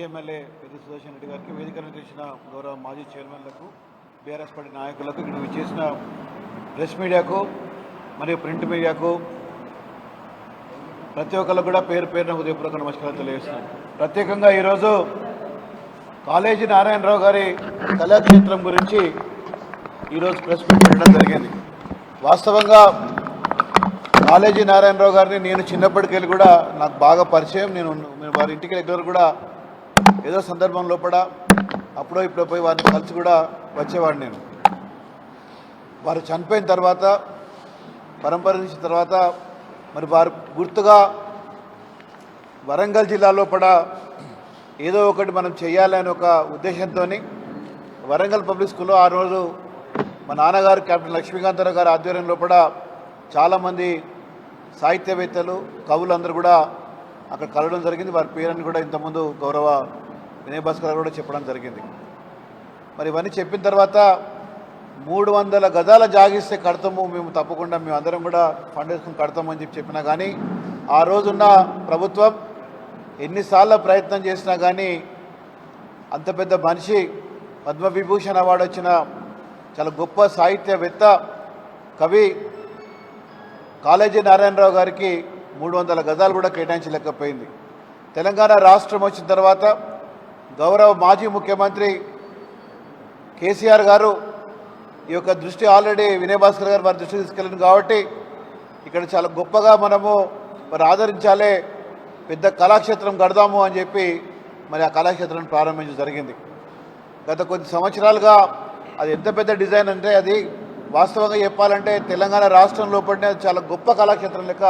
MLA Peddi Sudarshan Reddy గారికి వేదిక నిర్వహించిన గౌరవ మాజీ చైర్మన్లకు బీఆర్ఎస్ పార్టీ నాయకులకు ఇక్కడ విచ్చేసిన ప్రెస్ మీడియాకు మరియు ప్రింట్ మీడియాకు ప్రతి ఒక్కరికి కూడా పేరు పేరున ఉదయపూర్వక నమస్కారాలు తెలియజేస్తున్నాను. ప్రత్యేకంగా ఈరోజు కాళేజీ నారాయణరావు గారి కళాక్షేత్రం గురించి ఈరోజు ప్రెస్ మీట్ పెట్టడం జరిగింది. వాస్తవంగా కాళేజీ నారాయణరావు గారిని నేను చిన్నప్పటికెళ్ళి కూడా నాకు బాగా పరిచయం. నేను వారి ఇంటికి రెగ్యులర్ కూడా ఏదో సందర్భం లోపల అప్పుడో ఇప్పుడు పోయి వారిని కలిసి కూడా వచ్చేవాడిని. నేను వారు చనిపోయిన తర్వాత పరంపరించిన తర్వాత మరి వారు గుర్తుగా వరంగల్ జిల్లా లోపల ఏదో ఒకటి మనం చేయాలని ఒక ఉద్దేశంతో వరంగల్ పబ్లిక్ స్కూల్లో ఆ రోజు మా నాన్నగారు కెప్టెన్ లక్ష్మీకాంతరావు గారి ఆధ్వర్యం లోపల చాలామంది సాహిత్యవేత్తలు కవులు అందరూ కూడా అక్కడ కలవడం జరిగింది. వారి పేరని కూడా ఇంతకుముందు గౌరవ వినయ్ భాస్కర్ గారు కూడా చెప్పడం జరిగింది. మరి ఇవన్నీ చెప్పిన తర్వాత 300 గజాల జాగిస్తే కడతాము మేము, తప్పకుండా మేము అందరం కూడా ఫండ్ వేసుకుని కడతామని చెప్పినా కానీ ఆ రోజున్న ప్రభుత్వం ఎన్నిసార్లు ప్రయత్నం చేసినా కానీ అంత పెద్ద మనిషి పద్మవిభూషణ్ అవార్డు వచ్చిన చాలా గొప్ప సాహిత్యవేత్త కవి కాళేజీ నారాయణరావు గారికి 300 గజాలు కూడా కేటాయించలేకపోయింది. తెలంగాణ రాష్ట్రం వచ్చిన తర్వాత గౌరవ మాజీ ముఖ్యమంత్రి కేసీఆర్ గారు ఈ యొక్క దృష్టి ఆల్రెడీ వినయ్ భాస్కర్ గారు వారి దృష్టికి తీసుకెళ్ళింది కాబట్టి ఇక్కడ చాలా గొప్పగా మనము మరి ఆదరించాలే, పెద్ద కళాక్షేత్రం కడదాము అని చెప్పి మరి ఆ కళాక్షేత్రాన్ని ప్రారంభించడం జరిగింది. గత కొద్ది సంవత్సరాలుగా అది ఎంత పెద్ద డిజైన్ అంటే అది వాస్తవంగా చెప్పాలంటే తెలంగాణ రాష్ట్రం లోపలనే చాలా గొప్ప కళాక్షేత్రం లెక్క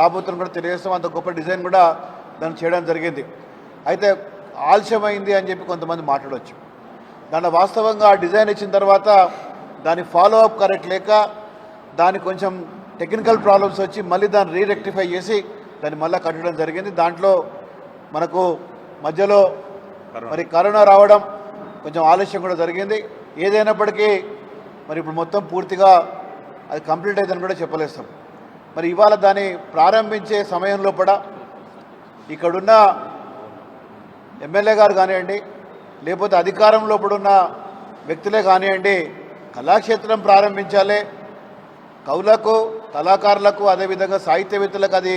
రాబోతున్న కూడా తెలియజేస్తాం. అంత గొప్ప డిజైన్ కూడా దాన్ని చేయడం జరిగింది. అయితే ఆలస్యమైంది అని చెప్పి కొంతమంది మాట్లాడవచ్చు. దాని వాస్తవంగా ఆ డిజైన్ ఇచ్చిన తర్వాత దాని ఫాలో అప్ కరెక్ట్ లేక దాని కొంచెం టెక్నికల్ ప్రాబ్లమ్స్ వచ్చి మళ్ళీ దాన్ని రీరెక్టిఫై చేసి దాన్ని మళ్ళీ కట్టడం జరిగింది. దాంట్లో మనకు మధ్యలో మరి కరోనా రావడం కొంచెం ఆలస్యం కూడా జరిగింది. ఏదైనప్పటికీ మరి ఇప్పుడు మొత్తం పూర్తిగా అది కంప్లీట్ అయిందని కూడా చెప్పలేస్తాం. మరి ఇవాళ దాన్ని ప్రారంభించే సమయంలో కూడా ఇక్కడున్న ఎమ్మెల్యే గారు కానివ్వండి, లేకపోతే అధికారంలో ఉన్న వ్యక్తులే కానివ్వండి, కళాక్షేత్రం ప్రారంభించాలి, కవులకు కళాకారులకు అదేవిధంగా సాహిత్యవేత్తలకు అది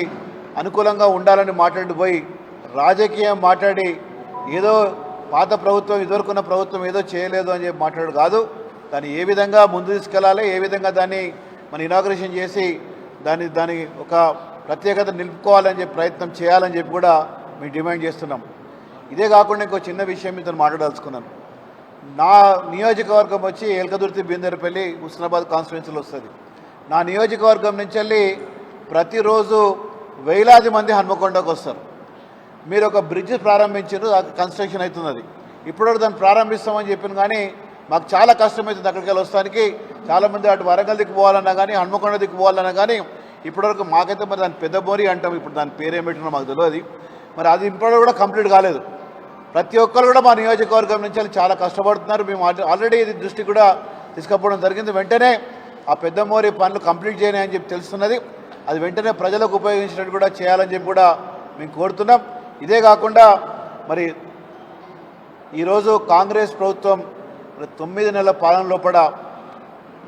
అనుకూలంగా ఉండాలని మాట్లాడిపోయి రాజకీయం మాట్లాడి ఏదో పాత ప్రభుత్వం ఇదివరకున్న ప్రభుత్వం ఏదో చేయలేదు అని చెప్పి మాట్లాడు కాదు. దాన్ని ఏ విధంగా ముందు తీసుకెళ్లాలి, ఏ విధంగా దాన్ని మన ఇనాగ్రేషన్ చేసి దాని ఒక ప్రత్యేకత నిలుపుకోవాలని చెప్పి ప్రయత్నం చేయాలని చెప్పి కూడా మేము డిమాండ్ చేస్తున్నాం. ఇదే కాకుండా ఇంకో చిన్న విషయం మీతో మాట్లాడదలుచుకున్నాను. నా నియోజకవర్గం వచ్చి ఏల్కదుర్తి బీందర్పల్లి హుస్నాబాద్ కాన్స్టిట్యున్సీలో వస్తుంది. నా నియోజకవర్గం నుంచి వెళ్ళి ప్రతిరోజు వేలాది మంది హన్మకొండకు వస్తారు. మీరు ఒక బ్రిడ్జ్ ప్రారంభించారు, కన్స్ట్రక్షన్ అవుతున్నది. ఇప్పుడు దాన్ని ప్రారంభిస్తామని చెప్పిన కానీ మాకు చాలా కష్టమవుతుంది అక్కడికి వెళ్ళి వస్తానికి. చాలామంది అటు వరంగల్ దిక్కు పోవాలన్నా కానీ హన్మకొండ దిక్కు పోవాలన్నా కానీ ఇప్పటివరకు మాకైతే మరి దాని పెద్ద బోరి అంటాం, ఇప్పుడు దాని పేరేం పెట్టినా మాకు తెలియదు. మరి అది ఇప్పటివరకు కూడా కంప్లీట్ కాలేదు. ప్రతి ఒక్కరు కూడా మా నియోజకవర్గం నుంచి చాలా కష్టపడుతున్నారు. మేము ఆల్రెడీ ఇది దృష్టి కూడా తీసుకుపోవడం జరిగింది. వెంటనే ఆ పెద్ద మోరి పనులు కంప్లీట్ చేయని అని చెప్పి తెలుస్తున్నది. అది వెంటనే ప్రజలకు ఉపయోగించినట్టు కూడా చేయాలని చెప్పి కూడా మేము కోరుతున్నాం. ఇదే కాకుండా మరి ఈరోజు కాంగ్రెస్ ప్రభుత్వం 9 నెలల పాలన లోపల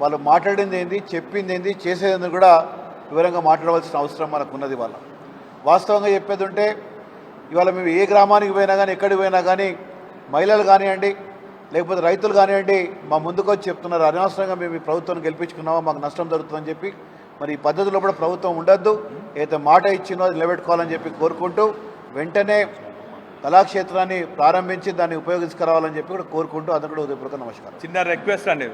వాళ్ళు మాట్లాడింది ఏంది, చెప్పింది ఏంది, చేసేది కూడా వివరంగా మాట్లాడవలసిన అవసరం మనకు ఉన్నది. వాళ్ళ వాస్తవంగా చెప్పేది ఉంటే ఇవాళ మేము ఏ గ్రామానికి పోయినా కానీ ఎక్కడికి పోయినా కానీ మహిళలు కానివ్వండి లేకపోతే రైతులు కానివ్వండి మా ముందుకు వచ్చి చెప్తున్నారు, అనవసరంగా మేము ఈ ప్రభుత్వాన్ని గెలిపించుకున్నామో మాకు నష్టం జరుగుతుందని చెప్పి. మరి ఈ పద్ధతిలో కూడా ప్రభుత్వం ఉండొద్దు, ఏదైతే మాట ఇచ్చినో అది నిలబెట్టుకోవాలని చెప్పి కోరుకుంటూ వెంటనే కళాక్షేత్రాన్ని ప్రారంభించి దాన్ని ఉపయోగించుకురావాలని చెప్పి కూడా కోరుకుంటూ అందరూ కూడా ఉదయపూర్వక నమస్కారం. చిన్న రిక్వెస్ట్ అండి.